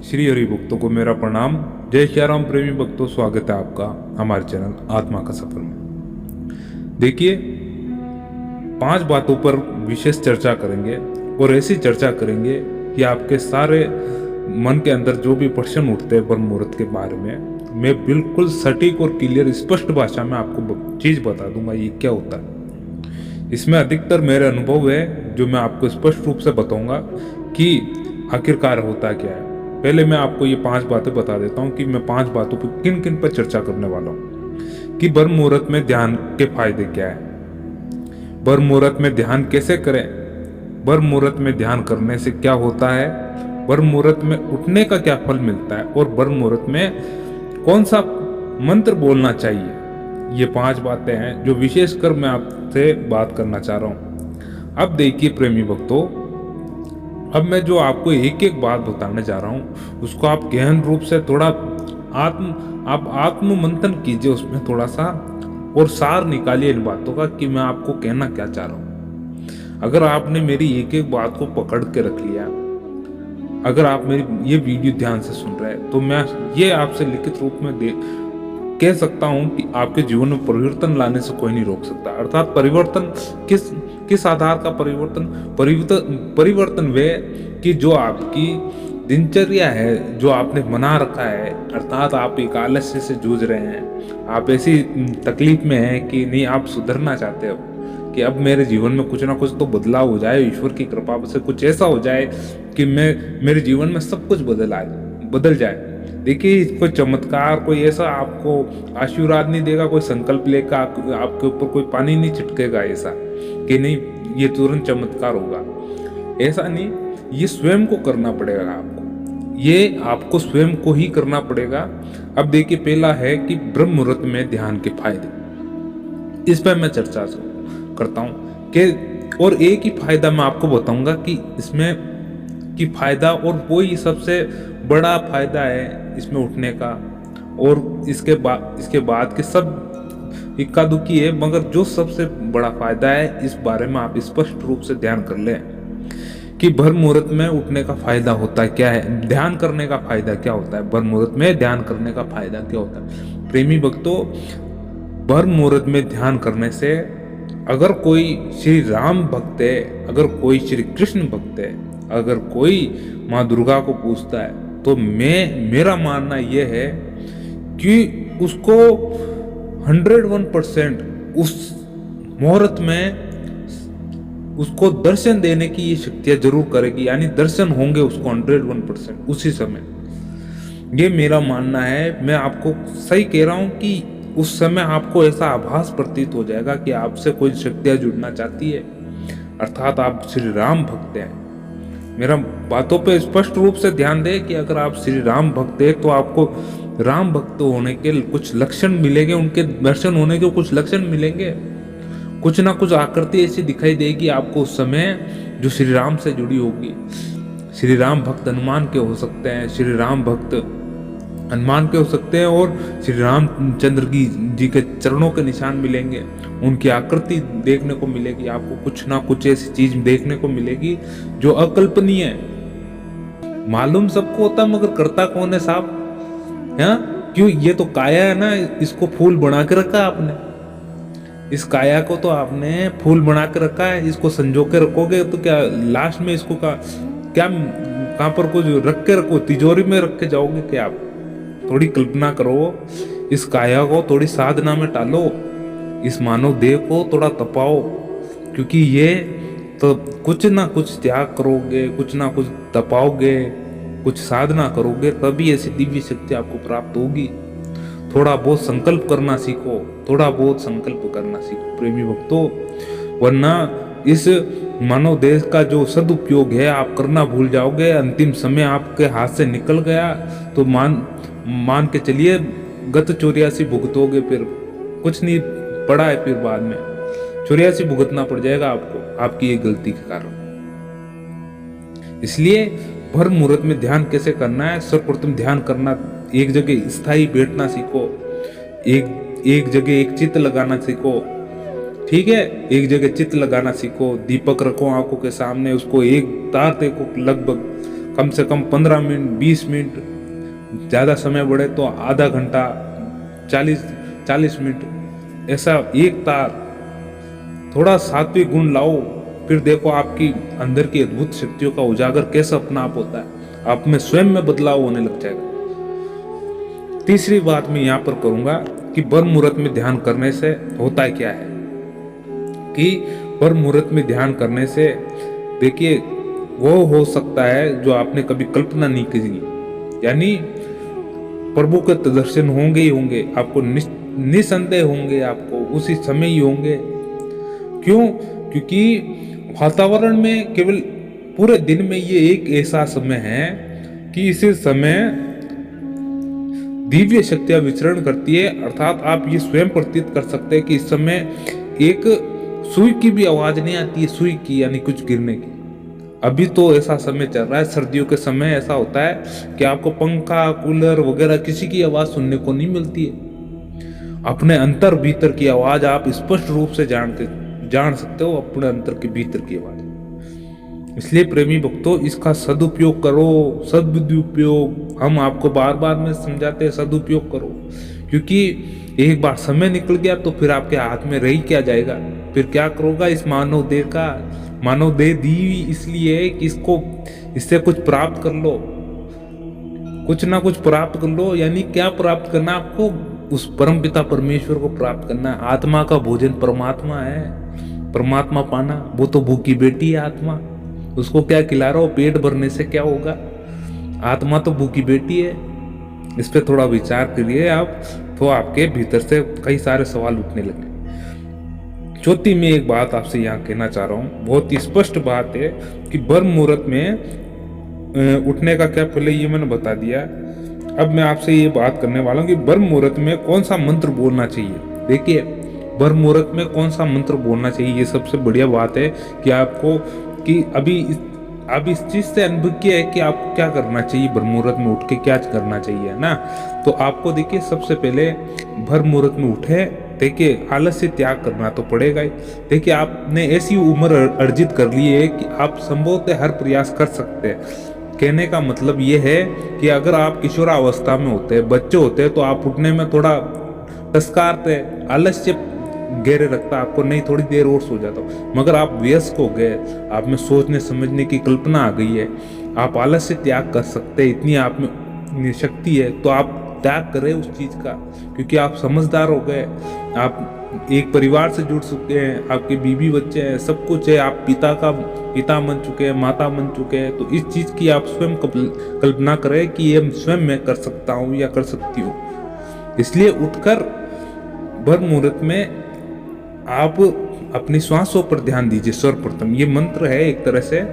श्री हरि भक्तों को मेरा प्रणाम। जय श्री राम प्रेमी भक्तों, स्वागत है आपका हमारे चैनल आत्मा का सफर में। देखिए, 5 बातों पर विशेष चर्चा करेंगे और ऐसी चर्चा करेंगे कि आपके सारे मन के अंदर जो भी प्रश्न उठते हैं ब्रह्म मुहूर्त के बारे में, मैं बिल्कुल सटीक और क्लियर स्पष्ट भाषा में आपको चीज बता दूंगा ये क्या होता है। इसमें अधिकतर मेरे अनुभव है जो मैं आपको स्पष्ट रूप से बताऊंगा कि आखिरकार होता क्या है। पहले मैं आपको ये 5 बातें बता देता हूँ कि मैं 5 बातों पर किन किन पर चर्चा करने वाला हूँ कि ब्रह्म मुहूर्त में ध्यान के फायदे क्या है, ब्रह्म मुहूर्त में ध्यान कैसे करें, ब्रह्म मुहूर्त में ध्यान करने से क्या होता है, ब्रह्म मुहूर्त में उठने का क्या फल मिलता है और ब्रह्म मुहूर्त में कौन सा मंत्र बोलना चाहिए। ये 5 बातें हैं जो विशेषकर मैं आपसे बात करना चाह रहा हूँ। अब देखिए प्रेमी भक्तों, अब मैं जो आपको एक एक बात बताने जा रहा हूँ उसको आप गहन रूप से थोड़ा आत्म मंथन कीजिए, उसमें थोड़ा सा और सार निकालिए इन बातों का कि मैं आपको कहना क्या चाह रहा हूँ। अगर आपने मेरी एक एक बात को पकड़ के रख लिया, अगर आप मेरी ये वीडियो ध्यान से सुन रहे हैं, तो मैं ये आपसे लिखित रूप में कह सकता हूं कि आपके जीवन में परिवर्तन लाने से कोई नहीं रोक सकता। अर्थात परिवर्तन किस आधार का परिवर्तन वे कि जो आपकी दिनचर्या है, जो आपने बना रखा है, अर्थात आप एक आलस्य से जूझ रहे हैं, आप ऐसी तकलीफ में हैं कि नहीं, आप सुधरना चाहते हो कि अब मेरे जीवन में कुछ ना कुछ तो बदलाव हो जाए, ईश्वर की कृपा से कुछ ऐसा हो जाए कि मेरे जीवन में सब कुछ बदल जाए। देखिए, कोई चमत्कार, कोई ऐसा आपको आशीर्वाद नहीं देगा, कोई संकल्प लेकर आपके ऊपर कोई पानी नहीं छिटकेगा ऐसा कि नहीं ये तुरंत चमत्कार होगा, ऐसा नहीं। ये स्वयं को करना पड़ेगा आपको, ये आपको स्वयं को ही करना पड़ेगा। अब देखिए, पहला है कि ब्रह्म मुहूर्त में ध्यान के फायदे, इस पर मैं चर्चा करता हूँ कि और एक ही फायदा मैं आपको बताऊंगा कि इसमें की फायदा, और वही सबसे बड़ा फायदा है इसमें उठने का, और इसके बाद के सब इक्का दुक्की है, मगर जो सबसे बड़ा फायदा है इस बारे में आप स्पष्ट रूप से ध्यान कर लें कि ब्रह्म मुहूर्त में उठने का फायदा होता क्या है, ध्यान करने का फायदा क्या होता है, ब्रह्म मुहूर्त में ध्यान करने का फायदा क्या होता है। प्रेमी भक्तों, ब्रह्म मुहूर्त में ध्यान करने से अगर कोई श्री राम भक्त है, अगर कोई श्री कृष्ण भक्त है, अगर कोई माँ दुर्गा को पूछता है, तो मेरा मानना यह है कि उसको 101% उस मुहूर्त में उसको दर्शन देने की ये शक्तियां जरूर करेगी, यानी दर्शन होंगे उसको 101% उसी समय। ये मेरा मानना है। मैं आपको सही कह रहा हूं कि उस समय आपको ऐसा आभास प्रतीत हो जाएगा कि आपसे कोई शक्तियां जुड़ना चाहती है, अर्थात आप श्री राम भक्त हैं। मेरा बातों पे स्पष्ट रूप से ध्यान दें कि अगर आप श्री राम भक्त हैं तो आपको राम भक्त होने के कुछ लक्षण मिलेंगे, उनके दर्शन होने के कुछ लक्षण मिलेंगे, कुछ ना कुछ आकृति ऐसी दिखाई देगी आपको उस समय जो श्री राम से जुड़ी होगी। श्री राम भक्त हनुमान के हो सकते हैं, श्री राम भक्त हनुमान के हो सकते हैं, और श्री रामचंद्र जी के चरणों के निशान मिलेंगे, उनकी आकृति देखने को मिलेगी, आपको कुछ ना कुछ ऐसी चीज देखने को मिलेगी जो अकल्पनीय है। मालूम सबको होता मगर करता कौन है साहब, है क्यों? ये तो काया है ना, इसको फूल बना के रखा आपने, इस काया को तो आपने फूल बना के रखा है, इसको संजो के रखोगे तो क्या लास्ट में इसको क्या कहां पर कुछ रख के रखो, तिजोरी में रख के जाओगे क्या आप? थोड़ी कल्पना करो, इस काया को थोड़ी साधना में टालो, इस मानव देह को थोड़ा तपाओ, क्योंकि ये तो कुछ ना कुछ त्याग करोगे, कुछ ना कुछ तपाओगे, कुछ साधना करोगे, तभी ऐसी दिव्य शक्ति आपको प्राप्त होगी। थोड़ा बहुत संकल्प करना सीखो, थोड़ा बहुत संकल्प करना सीखो प्रेमी भक्तों, वरना इस मानव देह का जो सदुपयोग है आप करना भूल जाओगे। अंतिम समय आपके हाथ से निकल गया तो मान के चलिए गत 84 भुगतोगे, फिर कुछ नहीं पड़ा है, फिर बाद में 84 भुगतना पड़ जाएगा आपको, आपकी ये गलती के कारण। इसलिए ब्रह्म मुहूर्त में ध्यान कैसे करना है? सर्वप्रथम ध्यान करना, एक जगह स्थायी बैठना सीखो, एक जगह एक चित्त लगाना सीखो, ठीक है? एक जगह चित्त लगाना सीखो, दीपक रखो आंखों के सामने, उसको एक तार देखो लगभग कम से कम 15 मिनट, 20 मिनट, ज़्यादा समय बढ़े तो आधा घंटा, 40 मिनट, ऐसा एक तार थोड़ा सात्विक गुण लाओ, फिर देखो आपकी अंदर की अद्भुत शक्तियों का उजागर कैसे अपना आप होता है, आप में स्वयं में बदलाव होने लग जाएगा। तीसरी बात मैं यहाँ पर करूंगा कि ब्रह्म मुहूर्त में ध्यान करने से होता क्या है, कि ब्रह्म मुहूर्त में ध्यान करने से देखिए वो हो सकता है जो आपने कभी कल्पना नहीं की, यानी प्रभु के दर्शन होंगे ही होंगे, आपको निसंदेह होंगे, आपको उसी समय ही होंगे। क्यों? क्योंकि वातावरण में केवल पूरे दिन में ये एक ऐसा समय है कि इसी समय दिव्य शक्तियां विचरण करती है, अर्थात आप ये स्वयं प्रतीत कर सकते हैं कि इस समय एक सुई की भी आवाज नहीं आती है, सुई की यानी कुछ गिरने की। अभी तो ऐसा समय चल रहा है, सर्दियों के समय ऐसा होता है कि आपको पंखा, कूलर वगैरह किसी की आवाज सुनने को नहीं मिलती है। अपने अंतर भीतर की आवाज आप स्पष्ट रूप से जान सकते हो, अपने अंतर के भीतर की आवाज। इसलिए प्रेमी भक्तों, इसका सदुपयोग करो, सदुपयोग हम आपको बार बार में समझाते हैं, सदुपयोग करो, क्योंकि एक बार समय निकल गया तो फिर आपके हाथ में रही क्या जाएगा, फिर क्या करोगा इस मानव देह का। मानव देह दी इसलिए कि इससे कुछ प्राप्त कर लो, कुछ ना कुछ प्राप्त कर लो। यानी क्या प्राप्त करना, आपको उस परम पिता परमेश्वर को प्राप्त करना है। आत्मा का भोजन परमात्मा है, परमात्मा पाना, वो तो भूखी बेटी है आत्मा, उसको क्या खिला रहा हो, पेट भरने से क्या होगा, आत्मा तो भूखी बेटी है। इस पे थोड़ा विचार करिए आप, तो आपके भीतर से कई सारे सवाल उठने लगे। चौथी में एक बात आपसे यहाँ कहना चाह रहा हूँ, बहुत ही स्पष्ट बात है कि ब्रह्म मुहूर्त में उठने का क्या, पहले ये मैंने बता दिया। अब मैं आपसे ये बात करने वाला हूँ कि ब्रह्म मुहूर्त में कौन सा मंत्र बोलना चाहिए। देखिए, ब्रह्म मुहूर्त में कौन सा मंत्र बोलना चाहिए, ये सबसे बढ़िया बात है कि आपको कि अभी इस चीज से अनुभव किया है कि आपको क्या करना चाहिए, ब्रह्म मुहूर्त में उठ के क्या करना चाहिए ना। तो आपको देखिए, सबसे पहले ब्रह्म मुहूर्त में उठे, देखिए आलस से त्याग करना तो पड़ेगा ही। देखिए, आपने ऐसी उम्र अर्जित कर ली है कि आप संभवतः हर प्रयास कर सकते हैं। कहने का मतलब ये है कि अगर आप किशोरावस्था में होते हैं, बच्चे होते हैं, तो आप उठने में थोड़ा टसकारते, आलस्य गहरे रखता आपको, नहीं थोड़ी देर और सो जाता हूँ। मगर आप वयस्क हो गए, आप में सोचने समझने की कल्पना आ गई है, आप आलस से त्याग कर सकते हैं, इतनी आप में शक्ति है, तो आप त्याग करें उस चीज का, क्योंकि आप समझदार हो गए, आप एक परिवार से जुड़ चुके हैं, आपके बीवी बच्चे हैं, सब कुछ है, आप पिता बन चुके हैं, माता बन चुके हैं। तो इस चीज की आप स्वयं कल्पना करें कि ये स्वयं मैं कर सकता हूँ या कर सकती हूँ। इसलिए उठकर ब्रह्म मुहूर्त में आप अपनी श्वासों पर ध्यान दीजिए। सर्वप्रथम ये मंत्र है, एक तरह से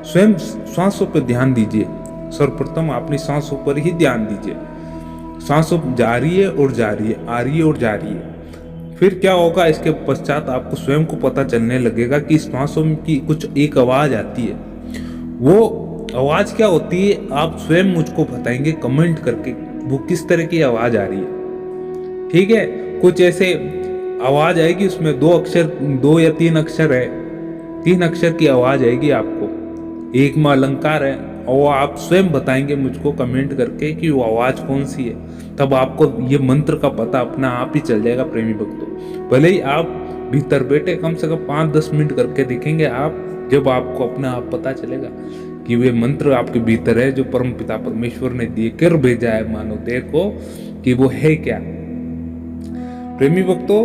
स्वयं श्वासों पर ध्यान दीजिए। सर्वप्रथम अपनी सांसों पर ही ध्यान दीजिए। सांसों जा रही है और जा रही है, आ रही है और जा रही है। फिर क्या होगा, इसके पश्चात आपको स्वयं को पता चलने लगेगा कि सांसों की कुछ एक आवाज आती है। वो आवाज क्या होती है, आप स्वयं मुझको बताएंगे कमेंट करके, वो किस तरह की आवाज आ रही है। ठीक है, कुछ ऐसे आवाज आएगी, उसमें 2 या 3 अक्षर है, 3 अक्षर की आवाज आएगी आपको, एक में अलंकार है, और आप स्वयं बताएंगे मुझको कमेंट करके कि वो आवाज कौन सी है। तब आपको ये मंत्र का पता अपना आप ही चल जाएगा प्रेमी भक्तों। भले ही आप भीतर बैठे कम से कम 5-10 मिनट करके देखेंगे आप, जब आपको अपना आप पता चलेगा कि वे मंत्र आपके भीतर है जो परम पिता परमेश्वर ने देकर भेजा है मानव देह को, कि वो है क्या। प्रेमी भक्तों,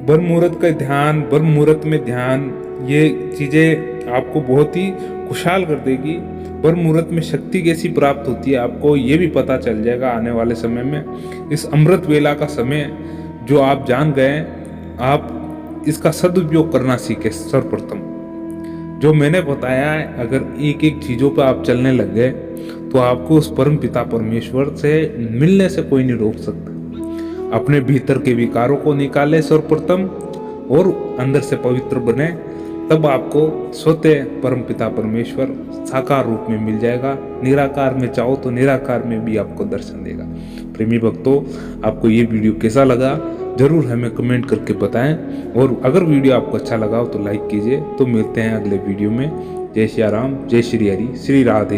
ब्रह्म मुहूर्त का ध्यान, ब्रह्म मुहूर्त में ध्यान, ये चीजें आपको बहुत ही खुशहाल कर देगी। ब्रह्म मुहूर्त में शक्ति कैसी प्राप्त होती है आपको ये भी पता चल जाएगा आने वाले समय में। इस अमृत वेला का समय जो आप जान गए, आप इसका सदुपयोग करना सीखे। सर्वप्रथम जो मैंने बताया है, अगर एक एक चीजों पर आप चलने लग गए तो आपको उस परम पिता परमेश्वर से मिलने से कोई नहीं रोक सकता। अपने भीतर के विकारों को निकाले सर्वप्रथम, और अंदर से पवित्र बने, तब आपको स्वतः परम पिता परमेश्वर साकार रूप में मिल जाएगा। निराकार में चाहो तो निराकार में भी आपको दर्शन देगा। प्रेमी भक्तों, आपको ये वीडियो कैसा लगा जरूर हमें कमेंट करके बताएं, और अगर वीडियो आपको अच्छा लगा हो तो लाइक कीजिए। तो मिलते हैं अगले वीडियो में। जय श्री राम, जय श्री हरि, श्री राधे।